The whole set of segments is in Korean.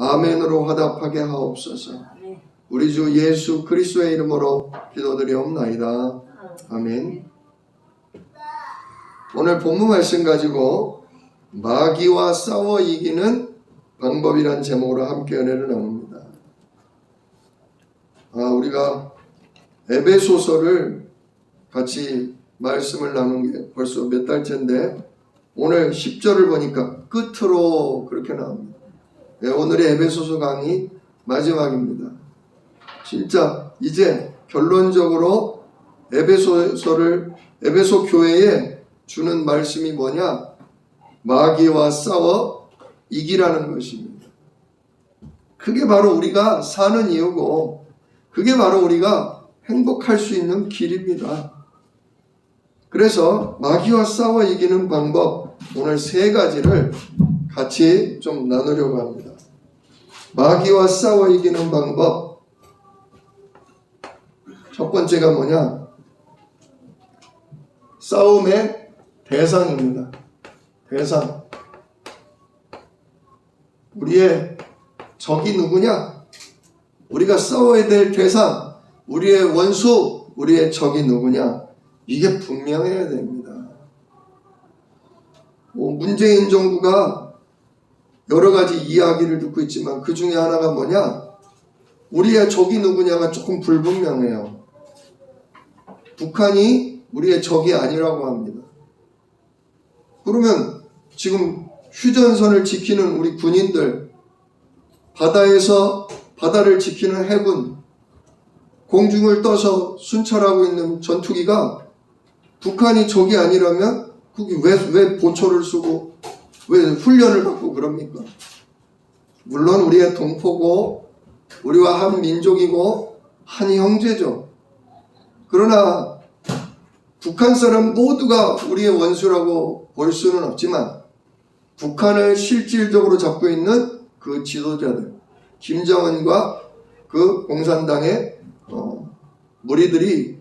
아멘으로 화답하게 하옵소서. 우리 주 예수 그리스도의 이름으로 기도드리옵나이다. 아멘. 오늘 본문 말씀 가지고 마귀와 싸워 이기는 방법이란 제목으로 함께 은혜를 나눕니다. 우리가 에베소서를 같이 말씀을 나눈 게 벌써 몇 달째인데 오늘 10절을 보니까 끝으로 그렇게 나옵니다. 오늘의 에베소서 강의 마지막입니다. 진짜 이제 결론적으로 에베소 교회에 주는 말씀이 뭐냐? 마귀와 싸워 이기라는 것입니다. 그게 바로 우리가 사는 이유고 그게 바로 우리가 행복할 수 있는 길입니다. 그래서 마귀와 싸워 이기는 방법 오늘 3가지를 같이 좀 나누려고 합니다. 마귀와 싸워 이기는 방법 첫 번째가 뭐냐? 싸움의 대상입니다. 대상. 우리의 적이 누구냐? 우리가 싸워야 될 대상, 우리의 원수, 우리의 적이 누구냐? 이게 분명해야 됩니다. 문재인 정부가 여러 가지 이야기를 듣고 있지만 그 중에 하나가 뭐냐? 우리의 적이 누구냐가 조금 불분명해요. 북한이 우리의 적이 아니라고 합니다. 그러면 지금 휴전선을 지키는 우리 군인들, 바다에서 바다를 지키는 해군, 공중을 떠서 순찰하고 있는 전투기가 북한이 적이 아니라면 그게 왜 보초를 쓰고 왜 훈련을 받고 그럽니까? 물론 우리의 동포고 우리와 한 민족이고 한 형제죠. 그러나 북한 사람 모두가 우리의 원수라고 볼 수는 없지만 북한을 실질적으로 잡고 있는 그 지도자들, 김정은과 그 공산당의 무리들이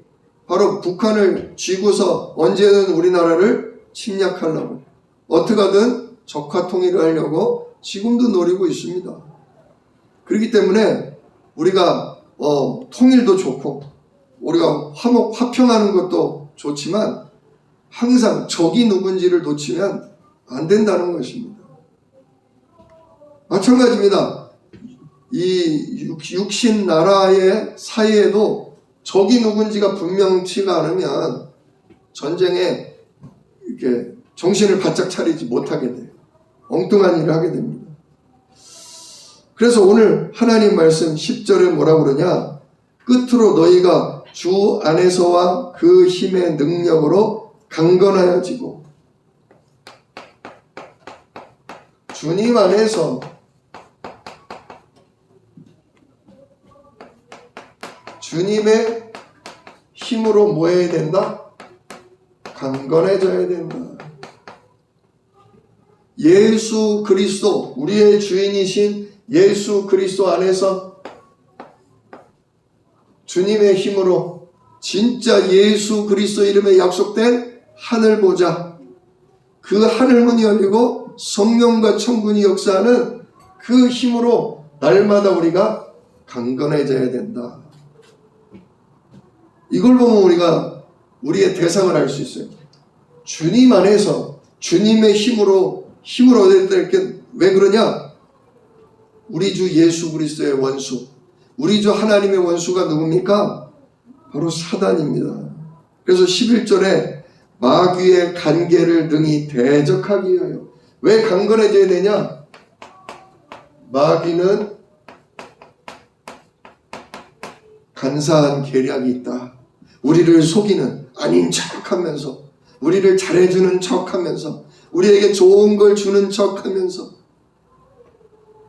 바로 북한을 쥐고서 언제든 우리나라를 침략하려고 어떻게 하든 적화 통일을 하려고 지금도 노리고 있습니다. 그렇기 때문에 우리가 통일도 좋고 우리가 화평하는 것도 좋지만 항상 적이 누군지를 놓치면 안 된다는 것입니다. 마찬가지입니다. 이 육신 나라의 사이에도 적이 누군지가 분명치가 않으면 전쟁에 이렇게 정신을 바짝 차리지 못하게 돼요. 엉뚱한 일을 하게 됩니다. 그래서 오늘 하나님 말씀 10절에 뭐라고 그러냐? 끝으로 너희가 주 안에서와 그 힘의 능력으로 강건하여지고 주님 안에서 주님의 힘으로 뭐 해야 된다? 강건해져야 된다. 예수 그리스도, 우리의 주인이신 예수 그리스도 안에서 주님의 힘으로 진짜 예수 그리스도 이름에 약속된 하늘 보좌, 그 하늘문이 열리고 성령과 천군이 역사하는 그 힘으로 날마다 우리가 강건해져야 된다. 이걸 보면 우리가 우리의 대상을 알 수 있어요. 주님 안에서 주님의 힘으로 얻을 때 왜 그러냐? 우리 주 예수 그리스도의 원수, 우리 주 하나님의 원수가 누굽니까? 바로 사단입니다. 그래서 11절에 마귀의 간계를 능히 대적하기 위하여. 왜 강건해져야 되냐? 마귀는 간사한 계략이 있다. 우리를 속이는, 아닌 척하면서, 우리를 잘해주는 척하면서, 우리에게 좋은 걸 주는 척하면서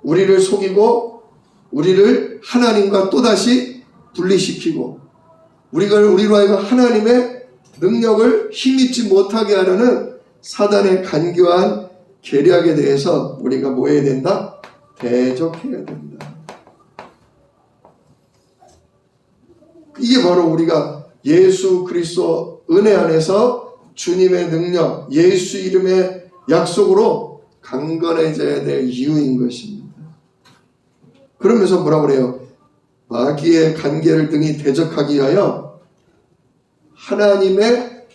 우리를 속이고 우리를 하나님과 또다시 분리시키고 우리로 하여금 하나님의 능력을 힘입지 못하게 하려는 사단의 간교한 계략에 대해서 우리가 뭐 해야 된다? 대적해야 된다. 이게 바로 우리가 예수 그리스도 은혜 안에서 주님의 능력, 예수 이름의 약속으로 강건해져야 될 이유인 것입니다. 그러면서 뭐라고 그래요? 마귀의 간계를 등이 대적하기 위하여 하나님의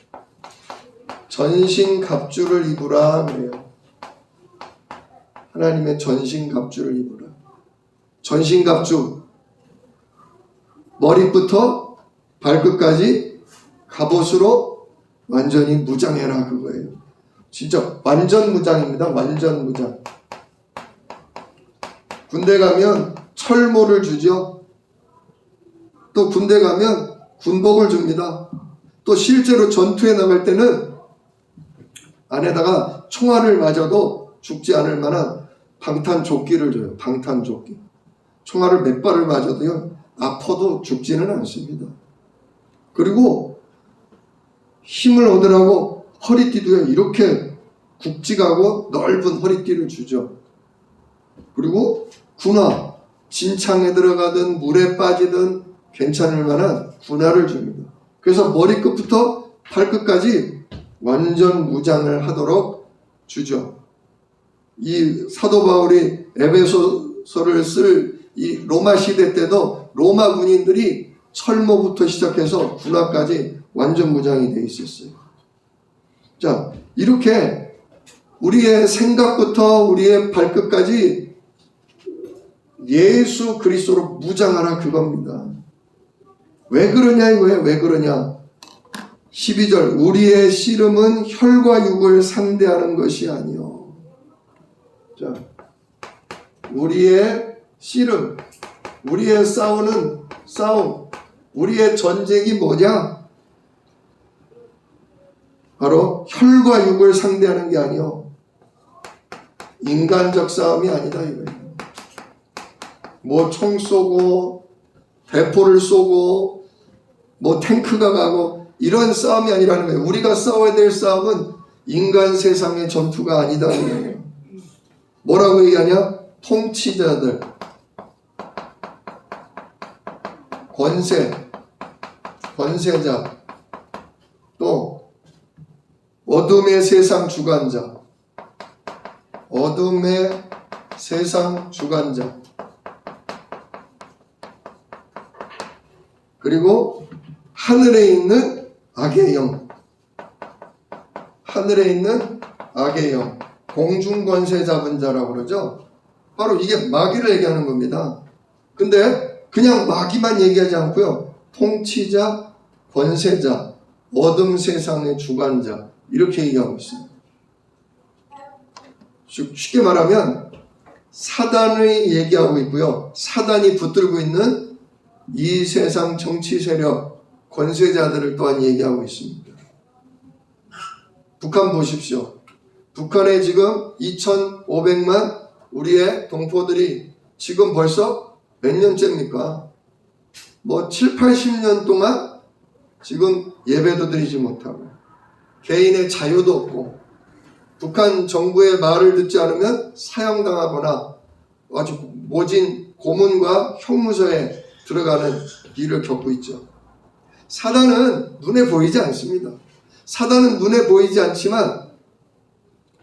전신갑주를 입으라 그래요. 하나님의 전신갑주를 입으라. 전신갑주, 머리부터 발끝까지 갑옷으로 완전히 무장해라 그거예요. 진짜 완전 무장입니다. 완전 무장. 군대 가면 철모를 주죠. 또 군대 가면 군복을 줍니다. 또 실제로 전투에 나갈 때는 안에다가 총알을 맞아도 죽지 않을 만한 방탄조끼를 줘요. 방탄조끼. 총알을 몇 발을 맞아도요, 아파도 죽지는 않습니다. 그리고 힘을 얻으라고 허리띠도요, 이렇게 굵직하고 넓은 허리띠를 주죠. 그리고 군화, 진창에 들어가든 물에 빠지든 괜찮을 만한 군화를 줍니다. 그래서 머리끝부터 발끝까지 완전 무장을 하도록 주죠. 이 사도 바울이 에베소서를 쓸 이 로마 시대 때도 로마 군인들이 철모부터 시작해서 군화까지 완전 무장이 돼 있었어요. 자, 이렇게 우리의 생각부터 우리의 발끝까지 예수 그리스도로 무장하라 그겁니다. 왜 그러냐 이거예요. 왜 그러냐. 12절 우리의 씨름은 혈과 육을 상대하는 것이 아니요. 자, 우리의 씨름, 우리의 싸움, 우리의 전쟁이 뭐냐? 바로 혈과 육을 상대하는 게 아니요. 인간적 싸움이 아니다 이거예요. 뭐 총 쏘고 대포를 쏘고 뭐 탱크가 가고 이런 싸움이 아니라는 거예요. 우리가 싸워야 될 싸움은 인간 세상의 전투가 아니다 이거예요. 뭐라고 얘기하냐? 통치자들, 권세자, 또 어둠의 세상 주관자, 그리고 하늘에 있는 악의 영, 공중권세 잡은 자라고 그러죠. 바로 이게 마귀를 얘기하는 겁니다. 근데 그냥 마귀만 얘기하지 않고요. 통치자, 권세자, 어둠 세상의 주관자 이렇게 얘기하고 있습니다. 쉽게 말하면 사단을 얘기하고 있고요. 사단이 붙들고 있는 이 세상 정치 세력, 권세자들을 또한 얘기하고 있습니다. 북한 보십시오. 북한에 지금 2,500만 우리의 동포들이 지금 벌써 몇 년째입니까? 뭐 7, 80년 동안 지금 예배도 드리지 못하고 개인의 자유도 없고 북한 정부의 말을 듣지 않으면 사형당하거나 아주 모진 고문과 형무소에 들어가는 일을 겪고 있죠. 사단은 눈에 보이지 않습니다. 사단은 눈에 보이지 않지만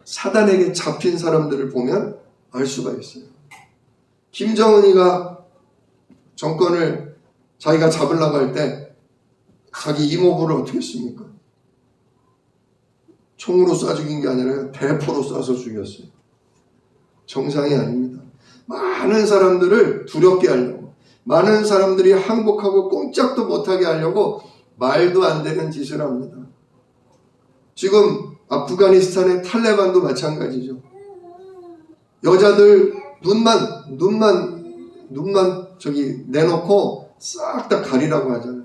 사단에게 잡힌 사람들을 보면 알 수가 있어요. 김정은이가 정권을 자기가 잡으려고 할 때 자기 이모부를 어떻게 했습니까? 총으로 쏴 죽인 게 아니라 대포로 쏴서 죽였어요. 정상이 아닙니다. 많은 사람들을 두렵게 하려고, 많은 사람들이 항복하고 꼼짝도 못하게 하려고 말도 안 되는 짓을 합니다. 지금 아프가니스탄의 탈레반도 마찬가지죠. 여자들 눈만 저기 내놓고 싹 다 가리라고 하잖아요.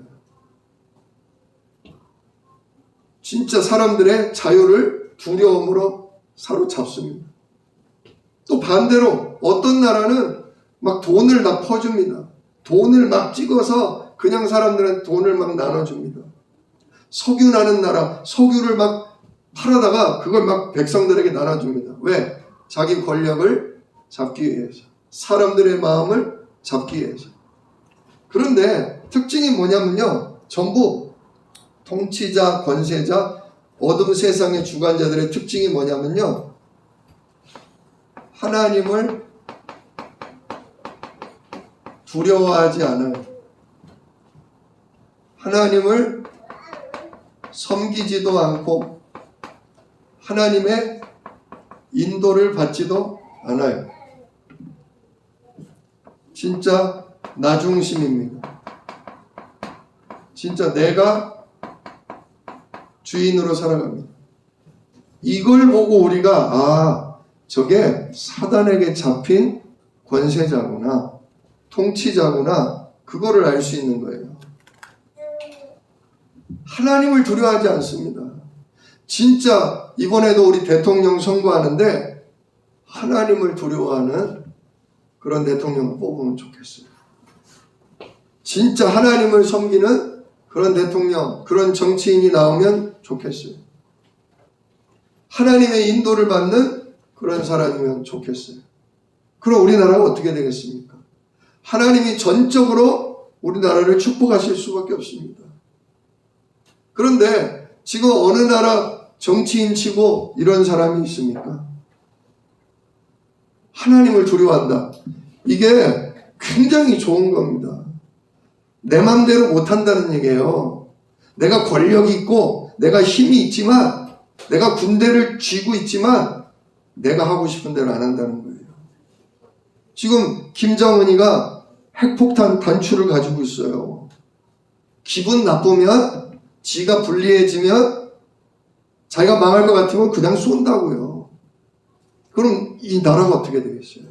진짜 사람들의 자유를 두려움으로 사로잡습니다. 또 반대로 어떤 나라는 막 돈을 다 퍼줍니다. 돈을 막 찍어서 그냥 사람들한테 돈을 막 나눠줍니다. 석유 나는 나라, 석유를 막 팔아다가 그걸 막 백성들에게 나눠줍니다. 왜? 자기 권력을 잡기 위해서, 사람들의 마음을 잡기 위해서. 그런데 특징이 뭐냐면요, 전부 통치자, 권세자, 어둠 세상의 주관자들의 특징이 뭐냐면요, 하나님을 두려워하지 않아요. 하나님을 섬기지도 않고 하나님의 인도를 받지도 않아요. 진짜 나 중심입니다. 진짜 내가 주인으로 살아갑니다. 이걸 보고 우리가 저게 사단에게 잡힌 권세자구나, 통치자구나, 그거를 알 수 있는 거예요. 하나님을 두려워하지 않습니다. 진짜 이번에도 우리 대통령 선거하는데 하나님을 두려워하는 그런 대통령을 뽑으면 좋겠어요. 진짜 하나님을 섬기는 그런 대통령, 그런 정치인이 나오면 좋겠어요. 하나님의 인도를 받는 그런 사람이면 좋겠어요. 그럼 우리나라가 어떻게 되겠습니까? 하나님이 전적으로 우리나라를 축복하실 수밖에 없습니다. 그런데 지금 어느 나라 정치인 치고 이런 사람이 있습니까? 하나님을 두려워한다. 이게 굉장히 좋은 겁니다. 내 맘대로 못한다는 얘기예요. 내가 권력이 있고 내가 힘이 있지만 내가 군대를 쥐고 있지만 내가 하고 싶은 대로 안 한다는 거예요. 지금 김정은이가 핵폭탄 단추를 가지고 있어요. 기분 나쁘면 지가 불리해지면 자기가 망할 것 같으면 그냥 쏜다고요. 그럼 이 나라가 어떻게 되겠어요?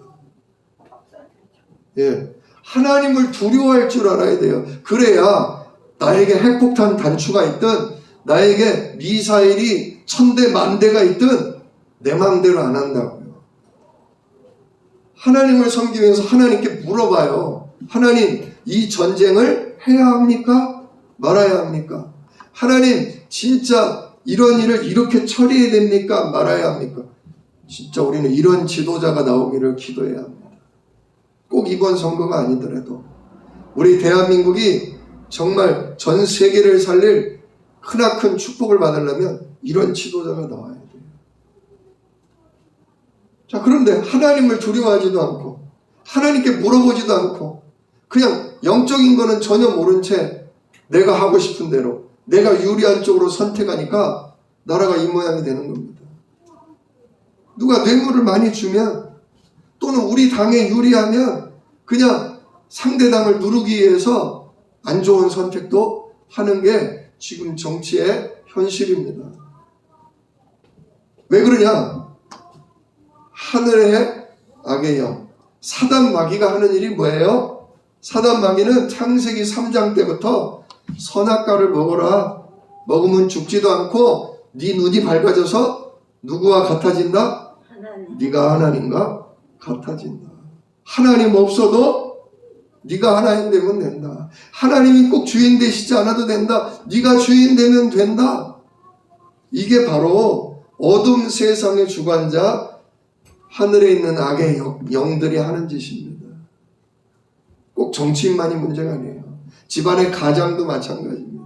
예, 하나님을 두려워할 줄 알아야 돼요. 그래야 나에게 핵폭탄 단추가 있든 나에게 미사일이 1000대 10,000대가 있든 내 마음대로 안 한다고요. 하나님을 섬기기 위해서 하나님께 물어봐요. 하나님, 이 전쟁을 해야 합니까? 말아야 합니까? 하나님, 진짜 이런 일을 이렇게 처리해야 됩니까? 말아야 합니까? 진짜 우리는 이런 지도자가 나오기를 기도해야 합니다. 꼭 이번 선거가 아니더라도 우리 대한민국이 정말 전 세계를 살릴 크나큰 축복을 받으려면 이런 지도자가 나와야 돼요. 자, 그런데 하나님을 두려워하지도 않고 하나님께 물어보지도 않고 그냥 영적인 거는 전혀 모른 채 내가 하고 싶은 대로 내가 유리한 쪽으로 선택하니까 나라가 이 모양이 되는 겁니다. 누가 뇌물을 많이 주면 또는 우리 당에 유리하면 그냥 상대당을 누르기 위해서 안 좋은 선택도 하는 게 지금 정치의 현실입니다. 왜 그러냐? 하늘의 악의 영, 사단 마귀가 하는 일이 뭐예요? 사단 마귀는 창세기 3장 때부터 선악과를 먹어라. 먹으면 죽지도 않고 네 눈이 밝아져서 누구와 같아진다? 하나님. 네가 하나님과 같아진다. 하나님 없어도 네가 하나님 되면 된다. 하나님이 꼭 주인 되시지 않아도 된다. 네가 주인 되면 된다. 이게 바로 어둠 세상의 주관자 하늘에 있는 악의 영들이 하는 짓입니다. 꼭 정치인만이 문제가 아니에요. 집안의 가장도 마찬가지입니다.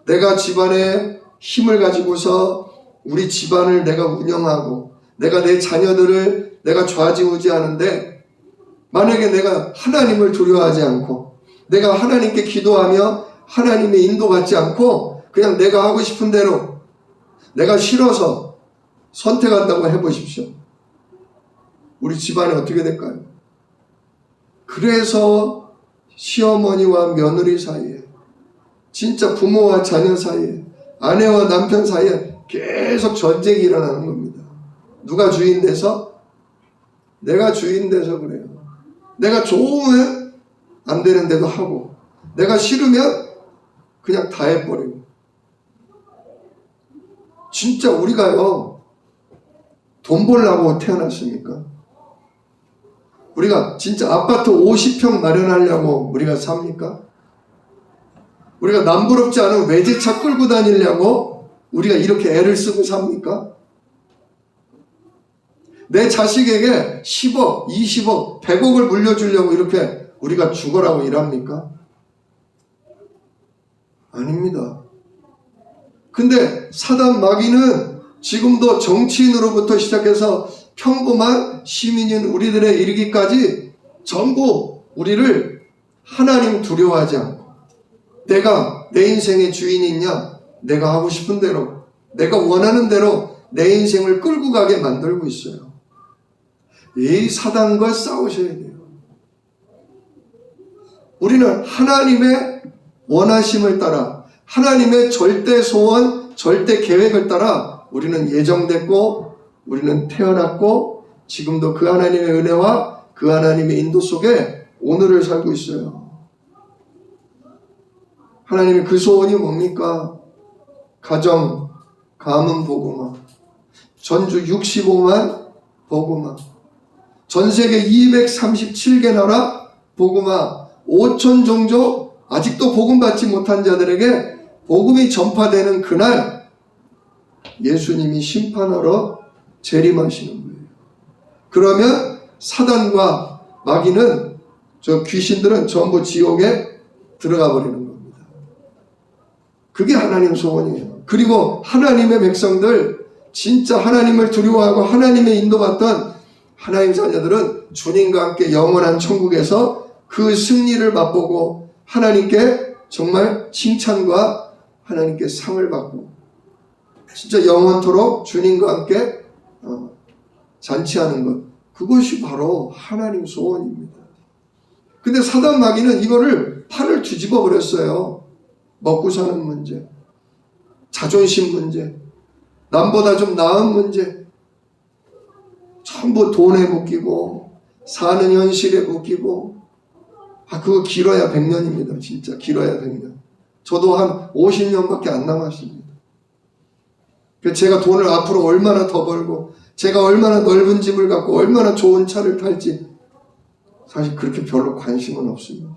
내가 집안에 힘을 가지고서 우리 집안을 내가 운영하고 내가 내 자녀들을 내가 좌지우지하는데 만약에 내가 하나님을 두려워하지 않고 내가 하나님께 기도하며 하나님의 인도받지 않고 그냥 내가 하고 싶은 대로 내가 싫어서 선택한다고 해보십시오. 우리 집안이 어떻게 될까요? 그래서 시어머니와 며느리 사이에 진짜 부모와 자녀 사이에 아내와 남편 사이에 계속 전쟁이 일어나는 겁니다. 누가 주인 돼서? 내가 주인 돼서 그래요. 내가 좋으면 안 되는데도 하고 내가 싫으면 그냥 다 해버리고. 진짜 우리가요 돈 벌려고 태어났습니까? 우리가 진짜 아파트 50평 마련하려고 우리가 삽니까? 우리가 남부럽지 않은 외제차 끌고 다니려고 우리가 이렇게 애를 쓰고 삽니까? 내 자식에게 10억, 20억, 100억을 물려주려고 이렇게 우리가 죽어라고 일합니까? 아닙니다. 근데 사단 마귀는 지금도 정치인으로부터 시작해서 평범한 시민인 우리들에 이르기까지 전부 우리를 하나님 두려워하지 않고 내가 내 인생의 주인이냐, 내가 하고 싶은 대로, 내가 원하는 대로 내 인생을 끌고 가게 만들고 있어요. 이 사단과 싸우셔야 돼요. 우리는 하나님의 원하심을 따라, 하나님의 절대 소원, 절대 계획을 따라 우리는 예정됐고, 우리는 태어났고, 지금도 그 하나님의 은혜와 그 하나님의 인도 속에 오늘을 살고 있어요. 하나님의 그 소원이 뭡니까? 가정, 가문 복음화, 전주 65만 복음화, 전세계 237개 나라 복음화, 5천 종족 아직도 복음 받지 못한 자들에게 복음이 전파되는 그날 예수님이 심판하러 재림하시는 거예요. 그러면 사단과 마귀는, 저 귀신들은 전부 지옥에 들어가 버리는 겁니다. 그게 하나님 소원이에요. 그리고 하나님의 백성들, 진짜 하나님을 두려워하고 하나님의 인도받던 하나님 자녀들은 주님과 함께 영원한 천국에서 그 승리를 맛보고 하나님께 정말 칭찬과 하나님께 상을 받고 진짜 영원토록 주님과 함께 잔치하는 것, 그것이 바로 하나님 소원입니다. 근데 사단 마귀는 이거를 팔을 뒤집어 버렸어요. 먹고 사는 문제, 자존심 문제, 남보다 좀 나은 문제, 전부 돈에 묶이고 사는 현실에 묶이고, 그거 길어야 100년입니다. 진짜 길어야 100년. 저도 한 50년밖에 안 남았습니다. 제가 돈을 앞으로 얼마나 더 벌고, 제가 얼마나 넓은 집을 갖고 얼마나 좋은 차를 탈지 사실 그렇게 별로 관심은 없습니다.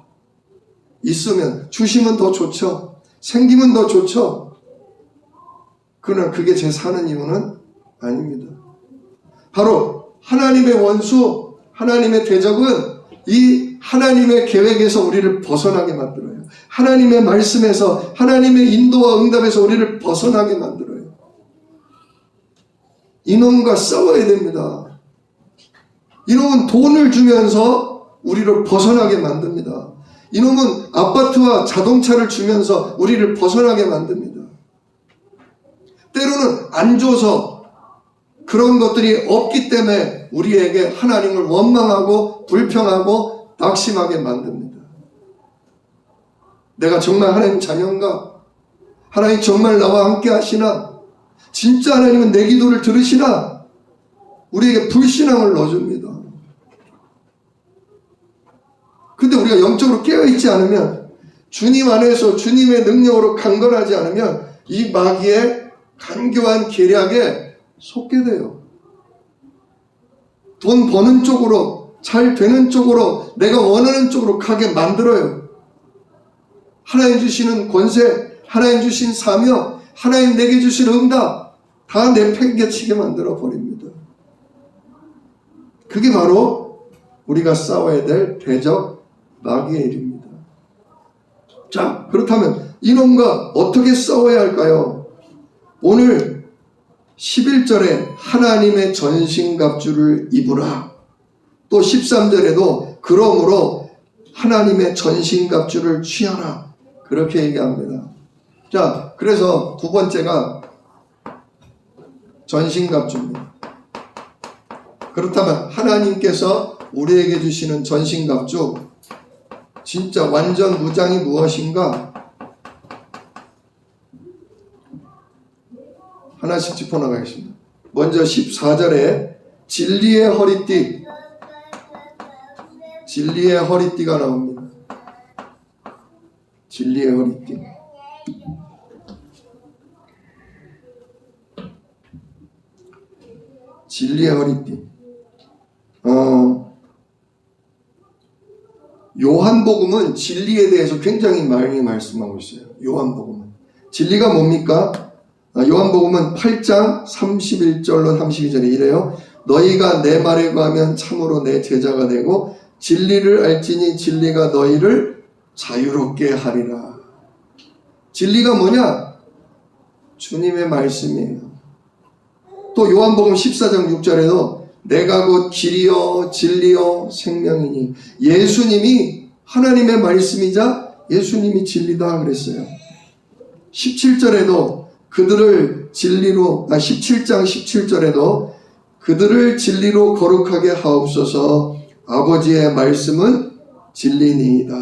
있으면, 주시면 더 좋죠. 생기면 더 좋죠. 그러나 그게 제 사는 이유는 아닙니다. 바로 하나님의 원수, 하나님의 대적은 이 하나님의 계획에서 우리를 벗어나게 만들어요. 하나님의 말씀에서, 하나님의 인도와 응답에서 우리를 벗어나게 만들어요. 이놈과 싸워야 됩니다. 이놈은 돈을 주면서 우리를 벗어나게 만듭니다. 이놈은 아파트와 자동차를 주면서 우리를 벗어나게 만듭니다. 때로는 안 줘서, 그런 것들이 없기 때문에 우리에게 하나님을 원망하고 불평하고 낙심하게 만듭니다. 내가 정말 하나님 자녀인가? 하나님 정말 나와 함께 하시나? 진짜 하나님은 내 기도를 들으시나? 우리에게 불신앙을 넣어줍니다. 근데 우리가 영적으로 깨어있지 않으면, 주님 안에서 주님의 능력으로 강건하지 않으면 이 마귀의 간교한 계략에 속게 돼요. 돈 버는 쪽으로, 잘 되는 쪽으로, 내가 원하는 쪽으로 가게 만들어요. 하나님 주시는 권세, 하나님 주신 사명, 하나님 내게 주신 응답 다 내팽개치게 만들어 버립니다. 그게 바로 우리가 싸워야 될 대적 마귀의 일입니다. 자, 그렇다면 이놈과 어떻게 싸워야 할까요? 오늘 11절에 하나님의 전신갑주를 입으라. 또 13절에도 그러므로 하나님의 전신갑주를 취하라. 그렇게 얘기합니다. 자, 그래서 두 번째가 전신갑주입니다. 그렇다면 하나님께서 우리에게 주시는 전신갑주, 진짜 완전 무장이 무엇인가? 하나씩 짚어나가겠습니다. 먼저 14절에 진리의 허리띠, 진리의 허리띠가 나옵니다. 진리의 허리띠. 진리의 허리띠. 요한복음은 진리에 대해서 굉장히 많이 말씀하고 있어요. 요한복음은. 진리가 뭡니까? 요한복음은 8장 31절로 32절에 이래요. 너희가 내 말에 거하면 참으로 내 제자가 되고 진리를 알지니 진리가 너희를 자유롭게 하리라. 진리가 뭐냐? 주님의 말씀이에요. 또 요한복음 14장 6절에도 내가 곧 길이요 진리요 생명이니, 예수님이 하나님의 말씀이자 예수님이 진리다 그랬어요. 17절에도 그들을 진리로 17장 17절에도 그들을 진리로 거룩하게 하옵소서. 아버지의 말씀은 진리니이다.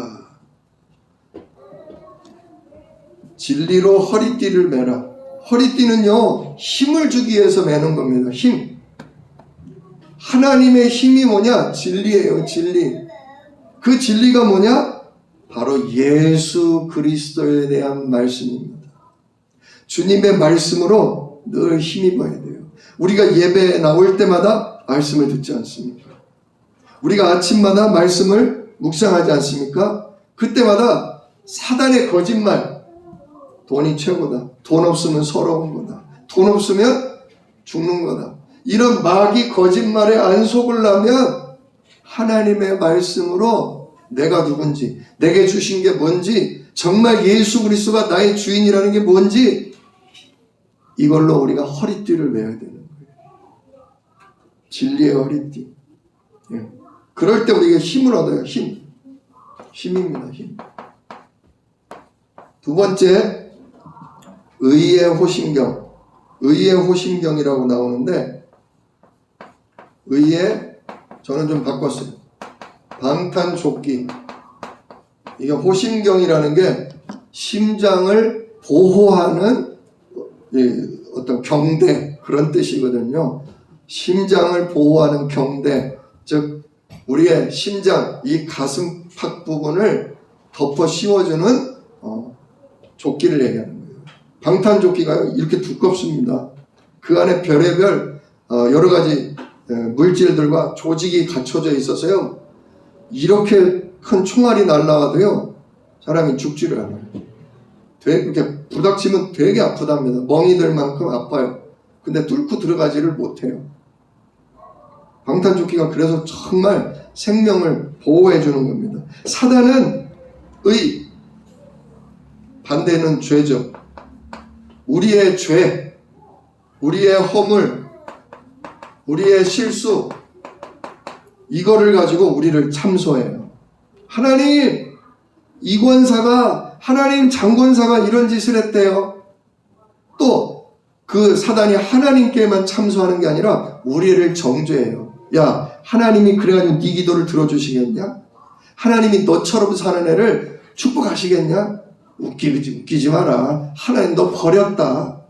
진리로 허리띠를 매라. 허리띠는요, 힘을 주기 위해서 매는 겁니다. 힘. 하나님의 힘이 뭐냐? 진리예요, 진리. 그 진리가 뭐냐? 바로 예수 그리스도에 대한 말씀입니다. 주님의 말씀으로 늘 힘입어야 돼요. 우리가 예배에 나올 때마다 말씀을 듣지 않습니까? 우리가 아침마다 말씀을 묵상하지 않습니까? 그때마다 사단의 거짓말, 돈이 최고다. 돈 없으면 서러운 거다. 돈 없으면 죽는 거다. 이런 마귀 거짓말에 안 속으려면 하나님의 말씀으로 내가 누군지, 내게 주신 게 뭔지, 정말 예수 그리스도가 나의 주인이라는 게 뭔지, 이걸로 우리가 허리띠를 매야 되는 거예요. 진리의 허리띠. 예. 그럴 때 우리가 힘을 얻어요. 힘입니다. 힘. 두 번째, 의의 호심경. 의의 호심경이라고 나오는데, 의의, 저는 좀 바꿨어요. 방탄조끼. 이게 호심경이라는 게 심장을 보호하는 어떤 경대, 그런 뜻이거든요. 심장을 보호하는 경대, 즉 우리의 심장, 이 가슴팍 부분을 덮어 씌워주는 조끼를 얘기하는 거예요. 방탄조끼가 이렇게 두껍습니다. 그 안에 별의별 여러 가지 물질들과 조직이 갖춰져 있어서요, 이렇게 큰 총알이 날라와도요 사람이 죽지를 않아요. 이렇게 부닥치면 되게 아프답니다. 멍이들 만큼 아파요. 근데 뚫고 들어가지를 못해요. 방탄조끼가 그래서 정말 생명을 보호해 주는 겁니다. 사단은 의, 반대는 죄죠. 우리의 죄, 우리의 허물, 우리의 실수, 이거를 가지고 우리를 참소해요. 하나님, 이 권사가, 하나님 장권사가 이런 짓을 했대요. 또 그 사단이 하나님께만 참소하는 게 아니라 우리를 정죄해요. 야, 하나님이 그래가지고 네 기도를 들어주시겠냐? 하나님이 너처럼 사는 애를 축복하시겠냐? 웃기지 마라. 하나님 너 버렸다.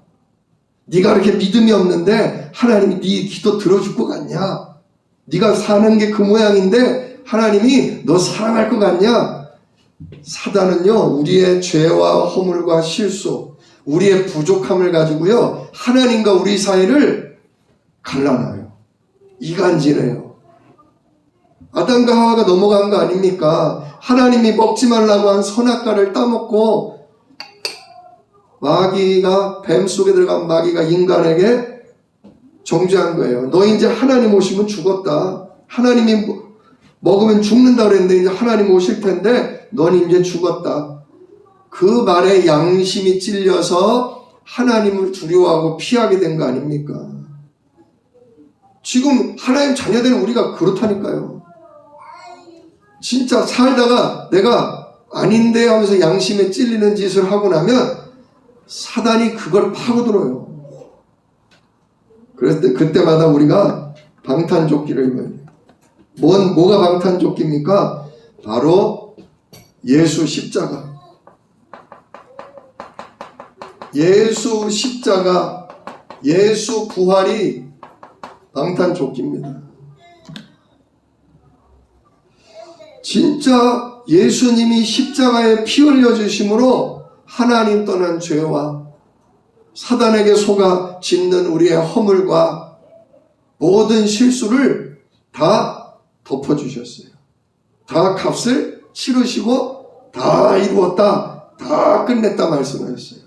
네가 그렇게 믿음이 없는데 하나님이 네 기도 들어줄 것 같냐? 네가 사는 게 그 모양인데 하나님이 너 사랑할 것 같냐? 사단은요, 우리의 죄와 허물과 실수, 우리의 부족함을 가지고요, 하나님과 우리 사이를 갈라놔요. 이간질해요. 아담과 하와가 넘어간 거 아닙니까? 하나님이 먹지 말라고 한 선악과를 따먹고 마귀가, 뱀 속에 들어간 마귀가 인간에게 정죄한 거예요. 너 이제 하나님 오시면 죽었다. 하나님이 먹으면 죽는다 그랬는데 이제 하나님 오실 텐데 넌 이제 죽었다. 그 말에 양심이 찔려서 하나님을 두려워하고 피하게 된 거 아닙니까? 지금 하나님 자녀되는 우리가 그렇다니까요. 진짜 살다가 내가 아닌데 하면서 양심에 찔리는 짓을 하고 나면 사단이 그걸 파고들어요. 그래서 그때마다 우리가 방탄조끼를 입어야 돼요. 뭐가 방탄조끼입니까? 바로 예수 십자가. 예수 십자가, 예수 부활이 방탄조끼입니다. 진짜 예수님이 십자가에 피 흘려주심으로 하나님 떠난 죄와 사단에게 속아 짓는 우리의 허물과 모든 실수를 다 덮어주셨어요. 다 값을 치르시고 다 이루었다, 다 끝냈다 말씀하셨어요.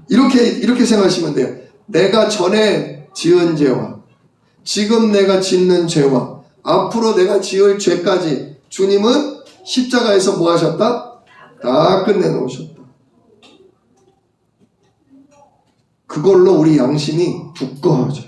이렇게 생각하시면 돼요. 내가 전에 지은 죄와 지금 내가 짓는 죄와 앞으로 내가 지을 죄까지 주님은 십자가에서 뭐 하셨다? 다 끝내놓으셨다. 그걸로 우리 양심이 두꺼워져요.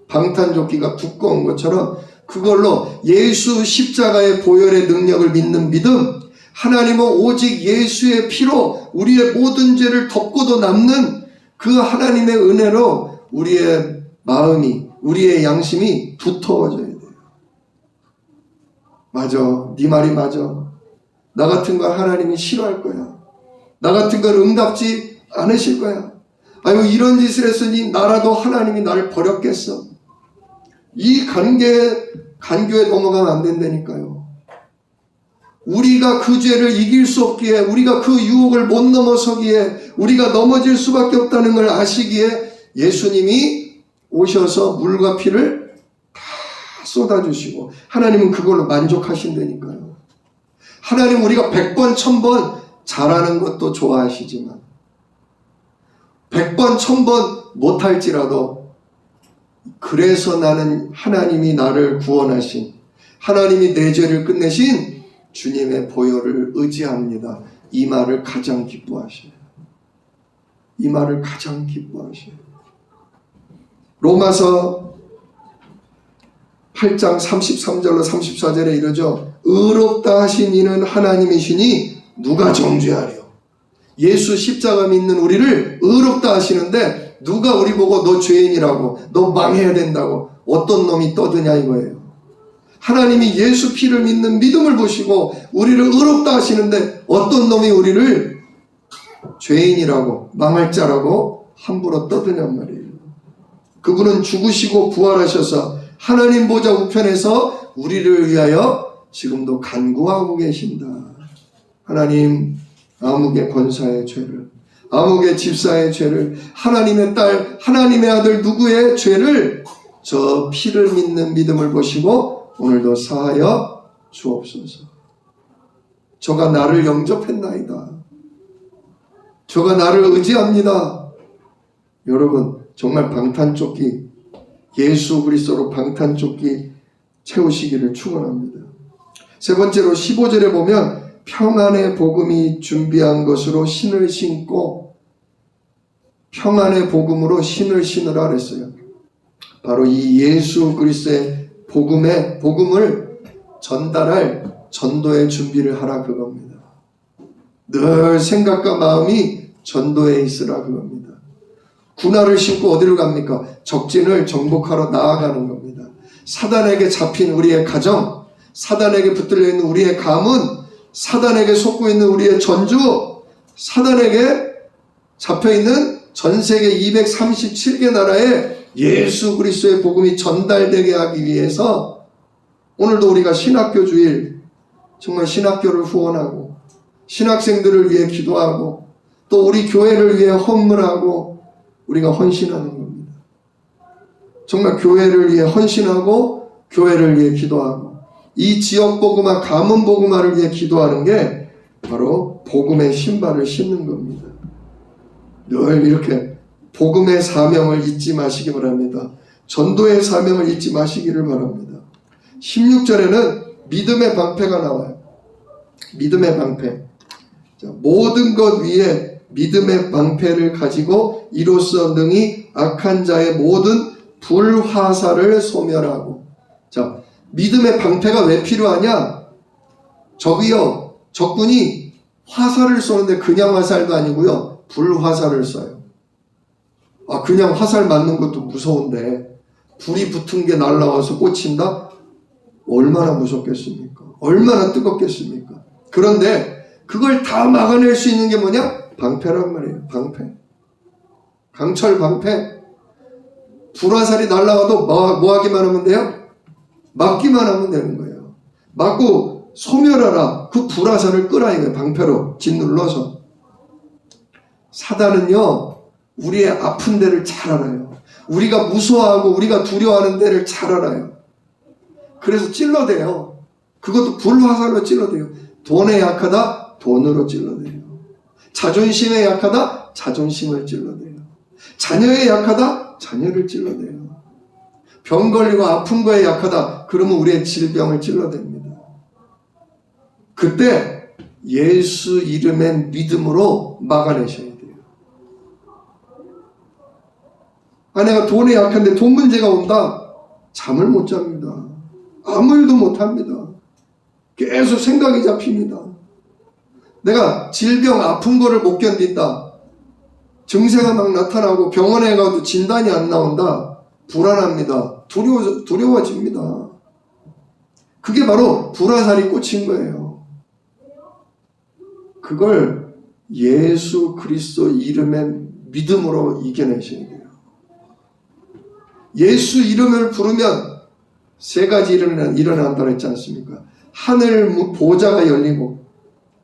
방탄조끼가 두꺼운 것처럼 그걸로 예수 십자가의 보혈의 능력을 믿는 믿음, 하나님은 오직 예수의 피로 우리의 모든 죄를 덮고도 남는 그 하나님의 은혜로 우리의 마음이, 우리의 양심이 두터워져야 돼요. 맞아, 네 말이 맞아. 나 같은 걸 하나님이 싫어할 거야. 나 같은 걸 응답지 않으실 거야. 아유, 이런 짓을 했으니 나라도 하나님이 나를 버렸겠어. 이 간교에 넘어가면 안 된다니까요. 우리가 그 죄를 이길 수 없기에, 우리가 그 유혹을 못 넘어서기에, 우리가 넘어질 수밖에 없다는 걸 아시기에 예수님이 오셔서 물과 피를 다 쏟아주시고, 하나님은 그걸로 만족하신다니까요. 하나님 우리가 100번 1000번 잘하는 것도 좋아하시지만 100번 1000번 못할지라도, 그래서 나는 하나님이 나를 구원하신, 하나님이 내 죄를 끝내신 주님의 보혈을 의지합니다. 이 말을 가장 기뻐하셔요. 이 말을 가장 기뻐하셔요. 로마서 8장 33절로 34절에 이르죠. 의롭다 하신 이는 하나님이시니 누가 정죄하리요. 예수 십자가 믿는 우리를 의롭다 하시는데 누가 우리 보고 너 죄인이라고, 너 망해야 된다고 어떤 놈이 떠드냐 이거예요. 하나님이 예수 피를 믿는 믿음을 보시고 우리를 의롭다 하시는데 어떤 놈이 우리를 죄인이라고, 망할 자라고 함부로 떠드냔 말이에요. 그분은 죽으시고 부활하셔서 하나님 보좌 우편에서 우리를 위하여 지금도 간구하고 계신다. 하나님, 아무개 권사의 죄를, 아무개 집사의 죄를, 하나님의 딸, 하나님의 아들 누구의 죄를 저 피를 믿는 믿음을 보시고 오늘도 사하여 주옵소서. 저가 나를 영접했나이다. 저가 나를 의지합니다. 여러분, 정말 방탄조끼, 예수 그리스도로 방탄조끼 채우시기를 축원합니다. 세 번째로 15절에 보면 평안의 복음이 준비한 것으로 신을 신고, 평안의 복음으로 신을 신으라 그랬어요. 바로 이 예수 그리스도의 복음을 전달할 전도의 준비를 하라 그겁니다. 늘 생각과 마음이 전도에 있으라 그겁니다. 군화를 신고 어디로 갑니까? 적진을 정복하러 나아가는 겁니다. 사단에게 잡힌 우리의 가정, 사단에게 붙들려 있는 우리의 가문, 사단에게 속고 있는 우리의 전주, 사단에게 잡혀있는 전세계 237개 나라에 예수 그리스도의 복음이 전달되게 하기 위해서 오늘도 우리가 신학교 주일, 정말 신학교를 후원하고 신학생들을 위해 기도하고 또 우리 교회를 위해 헌물하고 우리가 헌신하는 겁니다. 정말 교회를 위해 헌신하고 교회를 위해 기도하고 이 지역 복음화, 가문 복음화를 위해 기도하는 게 바로 복음의 신발을 신는 겁니다. 늘 이렇게 복음의 사명을 잊지 마시기 바랍니다. 전도의 사명을 잊지 마시기를 바랍니다. 16절에는 믿음의 방패가 나와요. 믿음의 방패. 자, 모든 것 위에 믿음의 방패를 가지고 이로써 능히 악한 자의 모든 불화살을 소멸하고. 자, 믿음의 방패가 왜 필요하냐? 적군이 화살을 쏘는데 그냥 화살도 아니고요, 불화살을 쏴요. 그냥 화살 맞는 것도 무서운데 불이 붙은 게 날아와서 꽂힌다? 얼마나 무섭겠습니까? 얼마나 뜨겁겠습니까? 그런데 그걸 다 막아낼 수 있는 게 뭐냐? 방패란 말이에요. 방패. 강철 방패. 불화살이 날아와도 뭐 하기만 하면 돼요? 막기만 하면 되는 거예요. 막고 소멸하라. 그 불화살을 끄라 이거예요. 방패로 짓눌러서. 사단은요, 우리의 아픈 데를 잘 알아요. 우리가 무서워하고 우리가 두려워하는 데를 잘 알아요. 그래서 찔러대요. 그것도 불화살로 찔러대요. 돈에 약하다? 돈으로 찔러대요. 자존심에 약하다? 자존심을 찔러대요. 자녀에 약하다? 자녀를 찔러대요. 병 걸리고 아픈 거에 약하다? 그러면 우리의 질병을 찔러댑니다. 그때 예수 이름의 믿음으로 막아내셔야 돼요. 내가 돈에 약한데 돈 문제가 온다? 잠을 못 잡니다. 아무 일도 못합니다. 계속 생각이 잡힙니다. 내가 질병 아픈 거를 못 견딘다. 증세가 막 나타나고 병원에 가도 진단이 안 나온다. 불안합니다. 두려워집니다. 그게 바로 불화살이 꽂힌 거예요. 그걸 예수 그리스도 이름의 믿음으로 이겨내셔야 돼요. 예수 이름을 부르면 세 가지 일어난다고 했지 않습니까? 하늘 보좌가 열리고,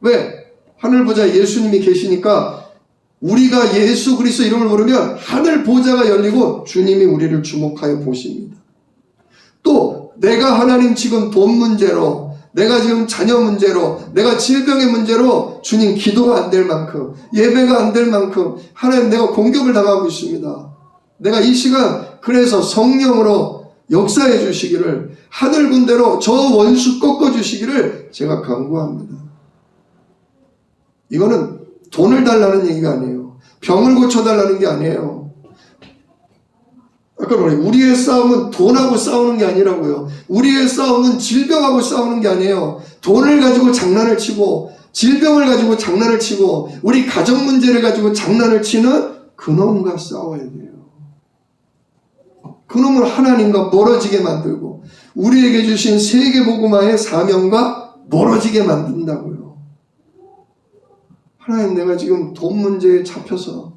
왜? 하늘 보좌 예수님이 계시니까 우리가 예수 그리스도 이름을 부르면 하늘 보좌가 열리고 주님이 우리를 주목하여 보십니다. 또 내가 하나님 지금 돈 문제로, 내가 지금 자녀 문제로, 내가 질병의 문제로 주님 기도가 안 될 만큼, 예배가 안 될 만큼 하나님 내가 공격을 당하고 있습니다. 내가 이 시간 그래서 성령으로 역사해 주시기를, 하늘 군대로 저 원수 꺾어 주시기를 제가 간구합니다. 이거는 돈을 달라는 얘기가 아니에요. 병을 고쳐달라는 게 아니에요. 아까 말했죠. 우리의 싸움은 돈하고 싸우는 게 아니라고요. 우리의 싸움은 질병하고 싸우는 게 아니에요. 돈을 가지고 장난을 치고, 질병을 가지고 장난을 치고, 우리 가정 문제를 가지고 장난을 치는 그놈과 싸워야 돼요. 그놈을 하나님과 멀어지게 만들고 우리에게 주신 세계복음화의 사명과 멀어지게 만든다고요. 하나님, 내가 지금 돈 문제에 잡혀서,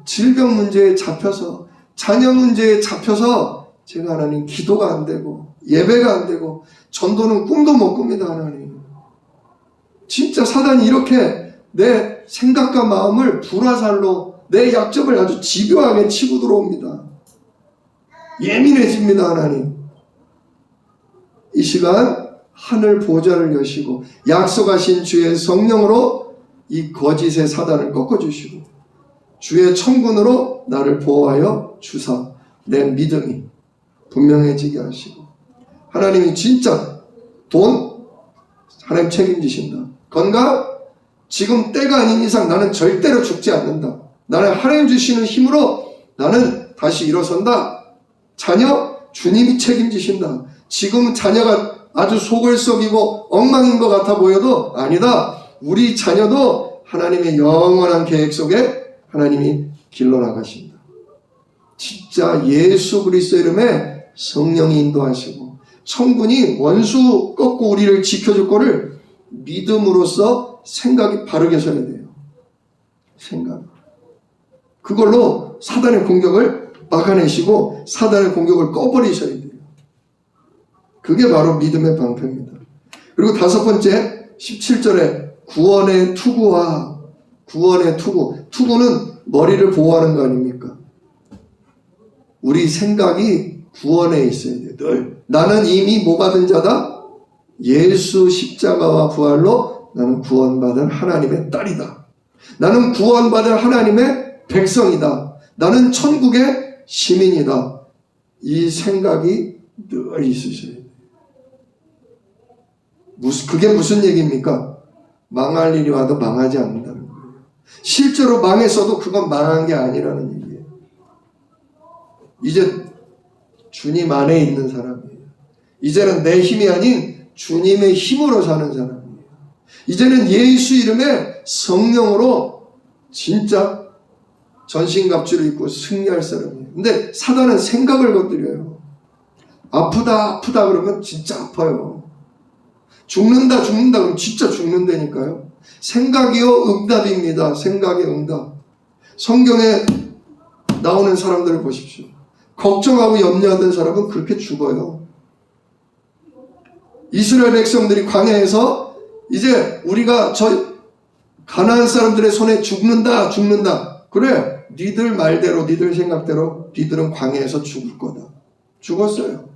질병 문제에 잡혀서, 자녀 문제에 잡혀서 제가 하나님 기도가 안 되고 예배가 안 되고 전도는 꿈도 못 꿉니다. 하나님, 진짜 사단이 이렇게 내 생각과 마음을 불화살로 내 약점을 아주 집요하게 치고 들어옵니다. 예민해집니다. 하나님, 이 시간 하늘 보좌를 여시고 약속하신 주의 성령으로 이 거짓의 사단을 꺾어주시고 주의 천군으로 나를 보호하여 주사 내 믿음이 분명해지게 하시고, 하나님이 진짜 돈 하나님 책임지신다. 건강 지금 때가 아닌 이상 나는 절대로 죽지 않는다. 나는 하나님 주시는 힘으로 나는 다시 일어선다. 자녀 주님이 책임지신다. 지금 자녀가 아주 속을 썩이고 엉망인 것 같아 보여도 아니다. 우리 자녀도 하나님의 영원한 계획 속에 하나님이 길러나가신다. 진짜 예수 그리스도 이름에 성령이 인도하시고 천군이 원수 꺾고 우리를 지켜줄 거를 믿음으로써 생각이 바르게 서야 돼요. 생각. 그걸로 사단의 공격을 막아내시고 사단의 공격을 꺼버리셔야 돼요. 그게 바로 믿음의 방패입니다. 그리고 다섯 번째 17절에 구원의 투구와 구원의 투구. 투구는 머리를 보호하는 거 아닙니까? 우리 생각이 구원에 있어야 돼요. 늘. 나는 이미 뭐 받은 자다? 예수 십자가와 부활로 나는 구원받은 하나님의 딸이다. 나는 구원받은 하나님의 백성이다. 나는 천국의 시민이다. 이 생각이 늘 있으셔야 돼요. 그게 무슨 얘기입니까? 망할 일이 와도 망하지 않는다는 거예요. 실제로 망했어도 그건 망한 게 아니라는 얘기예요. 이제 주님 안에 있는 사람이에요. 이제는 내 힘이 아닌 주님의 힘으로 사는 사람이에요. 이제는 예수 이름의 성령으로 진짜 전신갑주를 입고 승리할 사람이에요. 근데 사단은 생각을 건드려요. 아프다 그러면 진짜 아파요. 죽는다 그러면 진짜 죽는다니까요. 생각이요 응답입니다. 생각의 응답. 성경에 나오는 사람들을 보십시오. 걱정하고 염려하던 사람은 그렇게 죽어요. 이스라엘 백성들이 광야에서 이제 우리가 저 가나안 사람들의 손에 죽는다. 그래, 니들 말대로 니들 생각대로 니들은 광야에서 죽을 거다. 죽었어요.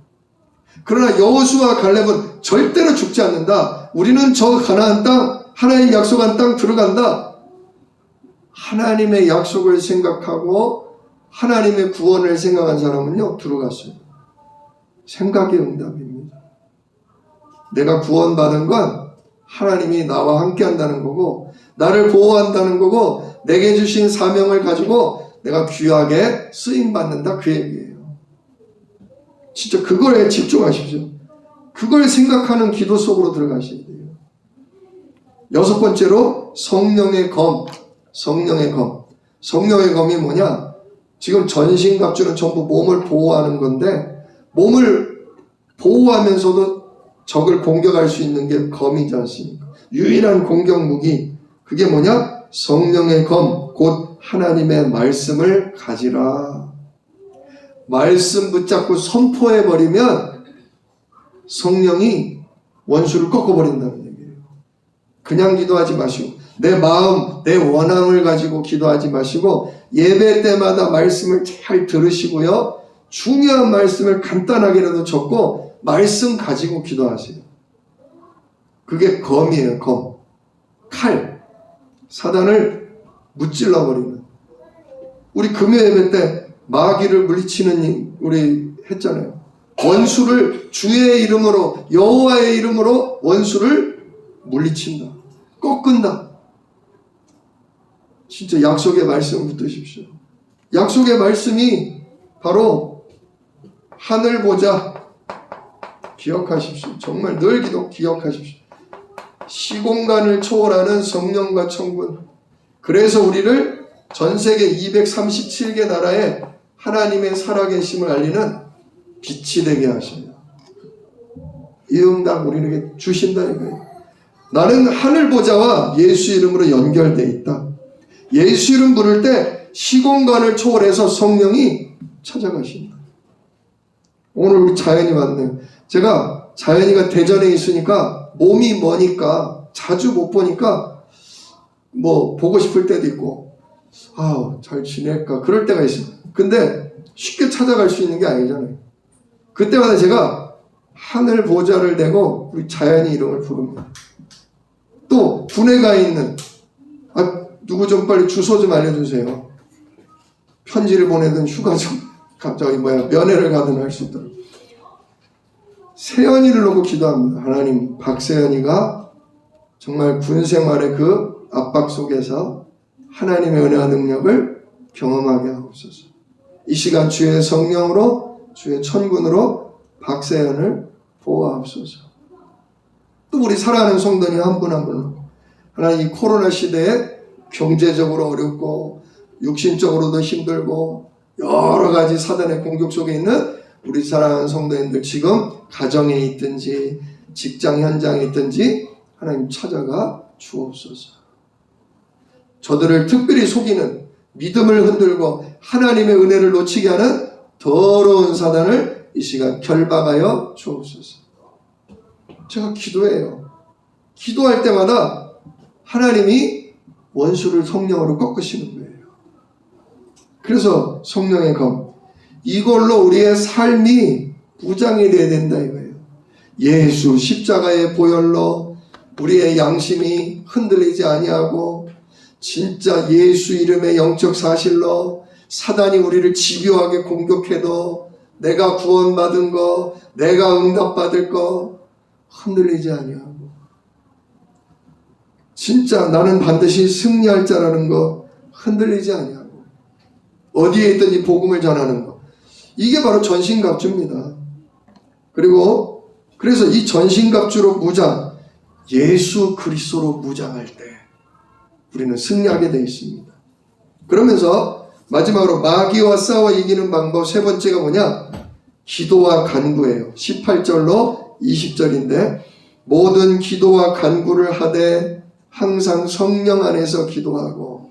그러나 여호수아와 갈렙은 절대로 죽지 않는다. 우리는 저 가나안 땅, 하나님 약속한 땅 들어간다. 하나님의 약속을 생각하고 하나님의 구원을 생각한 사람은요, 들어갔어요. 생각의 응답입니다. 내가 구원받은 건 하나님이 나와 함께 한다는 거고, 나를 보호한다는 거고, 내게 주신 사명을 가지고 내가 귀하게 쓰임받는다, 그 얘기예요. 진짜 그거에 집중하십시오. 그걸 생각하는 기도 속으로 들어가셔야 돼요. 여섯 번째로 성령의 검. 성령의 검. 성령의 검이 뭐냐? 지금 전신갑주는 전부 몸을 보호하는 건데 몸을 보호하면서도 적을 공격할 수 있는 게 검이지 않습니까? 유일한 공격 무기, 그게 뭐냐? 성령의 검, 곧 하나님의 말씀을 가지라. 말씀 붙잡고 선포해버리면 성령이 원수를 꺾어버린다는 얘기예요. 그냥 기도하지 마시고 내 마음, 내 원함을 가지고 기도하지 마시고 예배 때마다 말씀을 잘 들으시고요. 중요한 말씀을 간단하게라도 적고 말씀 가지고 기도하세요. 그게 검이에요. 검. 칼. 사단을 무찔러버리는. 우리 금요 예배 때 마귀를 물리치는 우리 했잖아요. 원수를 주의 이름으로, 여호와의 이름으로 원수를 물리친다. 꺾은다. 진짜 약속의 말씀 붙드십시오. 약속의 말씀이 바로 하늘 보자. 기억하십시오. 정말 늘 기억하십시오. 시공간을 초월하는 성령과 천군. 그래서 우리를 전 세계 237개 나라에 하나님의 살아계심을 알리는 빛이 되게 하십니다. 이 응답 우리에게 주신다 이거예요. 나는 하늘 보좌와 예수 이름으로 연결되어 있다. 예수 이름 부를 때 시공간을 초월해서 성령이 찾아가신다. 오늘 우리 자연이 왔네요. 제가 자연이가 대전에 있으니까 몸이 머니까 자주 못 보니까 뭐 보고 싶을 때도 있고 잘 지낼까 그럴 때가 있어요. 근데 쉽게 찾아갈 수 있는 게 아니잖아요. 그때마다 제가 하늘 보좌를 대고 우리 자연이 이름을 부릅니다. 또 군에가 있는 누구 좀 빨리 주소 좀 알려주세요. 편지를 보내든 휴가 좀 면회를 가든 할 수 있도록. 세연이를 놓고 기도합니다. 하나님, 박세연이가 정말 군 생활의 그 압박 속에서 하나님의 은혜와 능력을 경험하게 하옵소서. 이 시간 주의 성령으로, 주의 천군으로 박세연을 보호하옵소서. 또 우리 사랑하는 성도님 한 분 한 분 놓고 하나님, 이 코로나 시대에 경제적으로 어렵고 육신적으로도 힘들고 여러 가지 사단의 공격 속에 있는 우리 사랑하는 성도님들, 지금 가정에 있든지 직장 현장에 있든지 하나님 찾아가 주옵소서. 저들을 특별히 속이는, 믿음을 흔들고 하나님의 은혜를 놓치게 하는 더러운 사단을 이 시간 결박하여 주옵소서. 제가 기도해요. 기도할 때마다 하나님이 원수를 성령으로 꺾으시는 거예요. 그래서 성령의 검, 이걸로 우리의 삶이 무장이 되어야 된다 이거예요. 예수 십자가의 보혈로 우리의 양심이 흔들리지 아니하고 진짜 예수 이름의 영적 사실로 사단이 우리를 집요하게 공격해도 내가 구원받은 거, 내가 응답받을 거 흔들리지 아니하고 진짜 나는 반드시 승리할 자라는 거 흔들리지 아니하고 어디에 있든지 복음을 전하는 거, 이게 바로 전신갑주입니다. 그리고 그래서 이 전신갑주로 무장, 예수 그리스도로 무장할 때 우리는 승리하게 되어 있습니다. 그러면서 마지막으로 마귀와 싸워 이기는 방법 세 번째가 뭐냐? 기도와 간구예요. 18절로 20절인데 모든 기도와 간구를 하되 항상 성령 안에서 기도하고,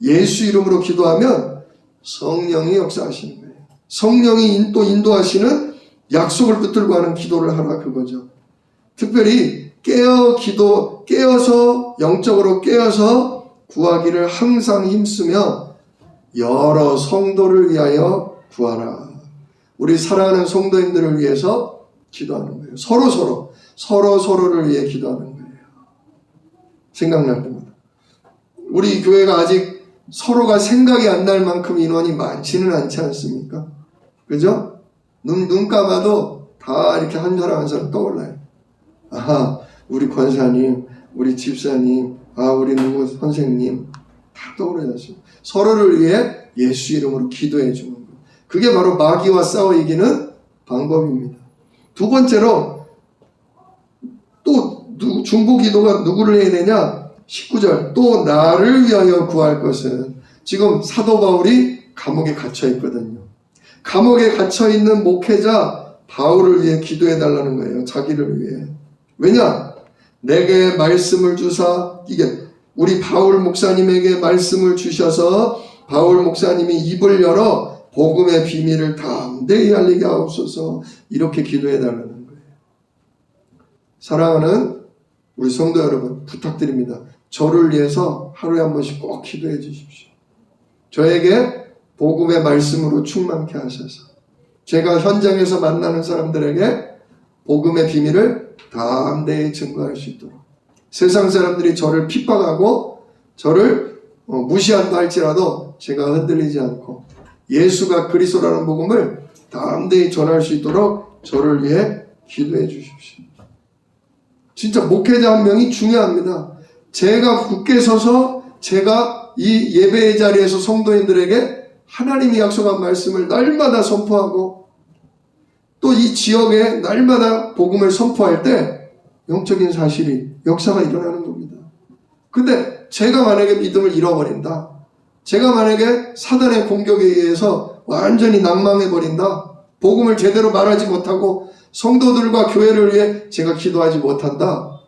예수 이름으로 기도하면 성령이 역사하시는 거예요. 성령이 또 인도하시는 약속을 붙들고 하는 기도를 하라 그거죠. 특별히 깨어서 영적으로 깨어서 구하기를 항상 힘쓰며 여러 성도를 위하여 구하라. 우리 사랑하는 성도님들을 위해서 기도하는 거예요. 서로를 위해 기도하는 거예요. 생각날 때마다. 우리 교회가 아직 서로가 생각이 안 날 만큼 인원이 많지는 않지 않습니까? 그죠? 눈 감아도 다 이렇게 한 사람 한 사람 떠올라요. 아하, 우리 권사님, 우리 집사님, 우리 누구 선생님 다 떠오르죠. 서로를 위해 예수 이름으로 기도해 주는 것. 그게 바로 마귀와 싸워 이기는 방법입니다. 두 번째로 또 중보 기도가 누구를 해야 되냐? 19절 또 나를 위하여 구할 것은 지금 사도 바울이 감옥에 갇혀 있거든요. 감옥에 갇혀 있는 목회자 바울을 위해 기도해 달라는 거예요. 자기를 위해. 왜냐? 내게 말씀을 주사 이게 우리 바울 목사님에게 말씀을 주셔서 바울 목사님이 입을 열어 복음의 비밀을 담대히 알리게 하옵소서 이렇게 기도해 달라는 거예요. 사랑하는 우리 성도 여러분 부탁드립니다. 저를 위해서 하루에 한 번씩 꼭 기도해 주십시오. 저에게 복음의 말씀으로 충만케 하셔서 제가 현장에서 만나는 사람들에게 복음의 비밀을 담대히 증거할 수 있도록 세상 사람들이 저를 핍박하고 저를 무시한다 할지라도 제가 흔들리지 않고 예수가 그리스도라는 복음을 담대히 전할 수 있도록 저를 위해 기도해 주십시오. 진짜 목회자 한 명이 중요합니다. 제가 굳게 서서 제가 이 예배의 자리에서 성도인들에게 하나님이 약속한 말씀을 날마다 선포하고 또 이 지역에 날마다 복음을 선포할 때 영적인 사실이 역사가 일어나는 겁니다. 근데 제가 만약에 믿음을 잃어버린다. 제가 만약에 사단의 공격에 의해서 완전히 낭망해버린다. 복음을 제대로 말하지 못하고 성도들과 교회를 위해 제가 기도하지 못한다.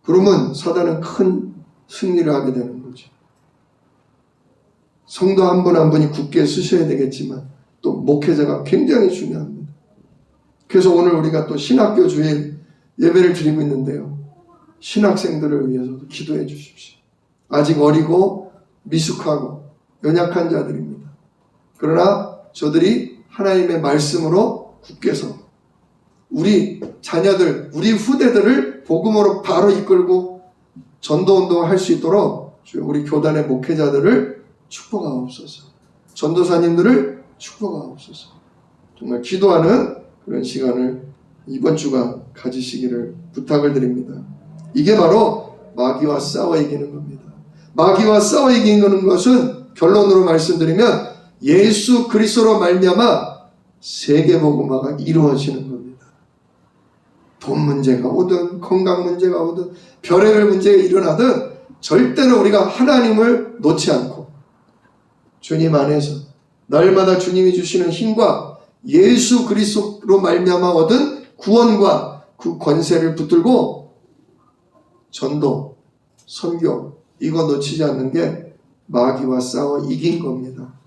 그러면 사단은 큰 승리를 하게 되는 거죠. 성도 한 분 한 분이 굳게 쓰셔야 되겠지만 또 목회자가 굉장히 중요합니다. 그래서 오늘 우리가 또 신학교 주일 예배를 드리고 있는데요. 신학생들을 위해서도 기도해 주십시오. 아직 어리고 미숙하고 연약한 자들입니다. 그러나 저들이 하나님의 말씀으로 굳게 서 우리 자녀들, 우리 후대들을 복음으로 바로 이끌고 전도운동을 할 수 있도록 우리 교단의 목회자들을 축복하옵소서. 전도사님들을 축복하옵소서. 정말 기도하는 그런 시간을 이번 주간 가지시기를 부탁을 드립니다. 이게 바로 마귀와 싸워 이기는 겁니다. 마귀와 싸워 이기는 것은 결론으로 말씀드리면 예수 그리스도로 말미암아 세계복음화가 이루어지는 겁니다. 돈 문제가 오든 건강 문제가 오든 별의별 문제가 일어나든 절대로 우리가 하나님을 놓지 않고 주님 안에서 날마다 주님이 주시는 힘과 예수 그리스도로 말미암아 얻은 구원과 그 권세를 붙들고 전도, 선교 이거 놓치지 않는 게 마귀와 싸워 이긴 겁니다.